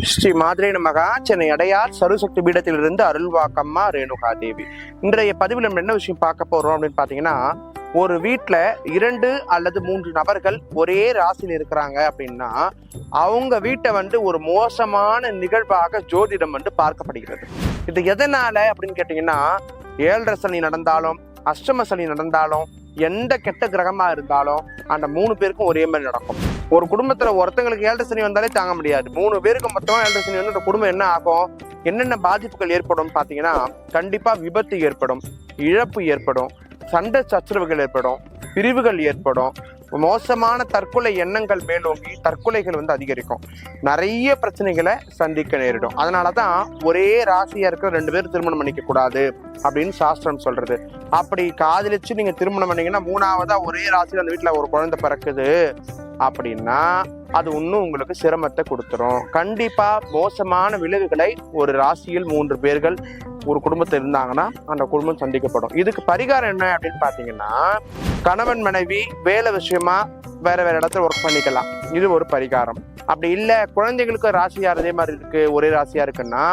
ஸ்ரீ மாத்ரே நமகா. சென்னை அடையார் சர்வசக்தி பீடத்திலிருந்து அருள்வாக்கம்மா ரேணுகா தேவி. இன்றைய பதிவில் நம்ம என்ன விஷயம் பார்க்க போறோம் அப்படின்னு பாத்தீங்கன்னா, ஒரு வீட்டுல 2 அல்லது 3 நபர்கள் ஒரே ராசியில் இருக்கிறாங்க அப்படின்னா அவங்க வீட்டை ஒரு மோசமான நிகழ்வாக ஜோதிடம் பார்க்கப்படுகிறது. இது எதனால அப்படின்னு கேட்டீங்கன்னா, 7.5 சனி நடந்தாலும் அஷ்டம சனி நடந்தாலும் எந்த கெட்ட கிரகமா இருந்தாலும் அந்த 3 பேருக்கும் ஒரே மாதிரி நடக்கும். ஒரு குடும்பத்துல ஒருத்தங்களுக்கு 7.5 சனி வந்தாலே தாங்க முடியாது. 3 பேருக்கு மொத்தமா 7.5 சனி அந்த குடும்பம் என்ன ஆகும், என்னென்ன பாதிப்புகள் ஏற்படும் பாத்தீங்கன்னா, கண்டிப்பா விபத்து ஏற்படும், இழப்பு ஏற்படும், சண்டை சச்சரவுகள் ஏற்படும், பிரிவுகள் ஏற்படும், மோசமான தற்கொலை எண்ணங்கள் மேலோங்கி தற்கொலைகள் அதிகரிக்கும், நிறைய பிரச்சனைகளை சந்திக்க நேரிடும். அதனாலதான் ஒரே ராசியா இருக்கிற 2 பேர் திருமணம் பண்ணிக்க கூடாது அப்படின்னு சாஸ்திரம் சொல்றது. அப்படி காதலிச்சு நீங்க திருமணம் பண்ணீங்கன்னா 3ஆவதா ஒரே ராசியில அந்த வீட்டுல ஒரு குழந்தை பிறக்குது அப்படின்னா அது இன்னும் உங்களுக்கு சிரமத்தை கொடுத்துரும். கண்டிப்பா மோசமான விளைவுகளை ஒரு ராசியில் 3 பேர்கள் ஒரு குடும்பத்தில் இருந்தாங்கன்னா அந்த குடும்பம் சந்திக்கப்படும். இதுக்கு பரிகாரம் என்ன அப்படின்னு பாத்தீங்கன்னா, கணவன் மனைவி வேலை விஷயமா வேற இடத்துல ஒர்க் பண்ணிக்கலாம், இது ஒரு பரிகாரம். அப்படி இல்ல குழந்தைகளுக்கு ராசியார் அதே மாதிரி இருக்கு, ஒரே ராசியா இருக்குன்னா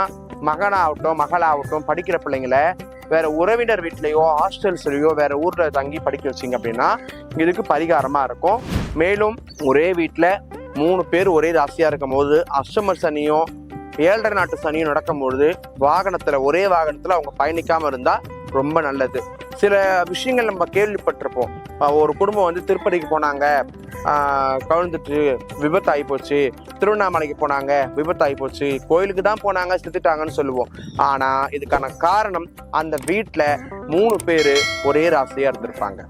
மகனாகட்டும் மகளாகட்டும் படிக்கிற பிள்ளைங்களை வேற உறவினர் வீட்லயோ ஹாஸ்டல்ஸ்லயோ வேற ஊர்ல தங்கி படிக்க வச்சிங்க அப்படின்னா இதுக்கு பரிகாரமா இருக்கும். மேலும் ஒரே வீட்டுல 3 பேர் ஒரே ராசியா இருக்கும் போது அஷ்டம சனியும் 7.5 நாட்டு சனியும் நடக்கும்பொழுது ஒரே வாகனத்துல அவங்க பயணிக்காம இருந்தா ரொம்ப நல்லது. சில விஷயங்கள் நம்ம கேள்விப்பட்டிருப்போம். ஒரு குடும்பம் திருப்பதிக்கு போனாங்க, கவிழ்ந்துட்டு விபத்து ஆகி போச்சு, திருவண்ணாமலைக்கு போனாங்க விபத்து ஆகி போச்சு, கோயிலுக்கு தான் போனாங்க செத்துட்டாங்கன்னு சொல்லுவோம். ஆனா இதுக்கான காரணம் அந்த வீட்டுல 3 பேரு ஒரே ராசியா இருந்திருப்பாங்க.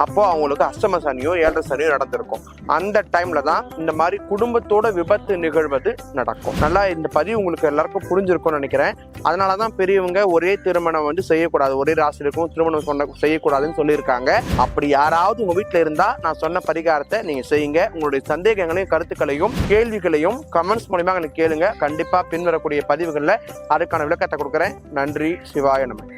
அப்போ அவங்களுக்கு அஷ்டம சனியோ 7.5 சனியோ நடந்திருக்கும். அந்த டைம்ல தான் இந்த மாதிரி குடும்பத்தோட விபத்து நிகழ்வது நடக்கும். நல்லா இந்த பதிவு உங்களுக்கு எல்லாருக்கும் புரிஞ்சிருக்கும்னு நினைக்கிறேன். அதனாலதான் பெரியவங்க ஒரே திருமணம் செய்யக்கூடாது, ஒரே ராசியிலுக்கும் திருமணம் செய்யக்கூடாதுன்னு சொல்லியிருக்காங்க. அப்படி யாராவது உங்க வீட்டுல இருந்தா நான் சொன்ன பரிகாரத்தை நீங்க செய்யுங்க. உங்களுடைய சந்தேகங்களையும் கருத்துக்களையும் கேள்விகளையும் கமெண்ட்ஸ் மூலமா எனக்கு கேளுங்க. கண்டிப்பா பின்வரக்கூடிய பதிவுகள்ல அதுக்கான விளக்கத்தை கொடுக்குறேன். நன்றி. சிவாய நம.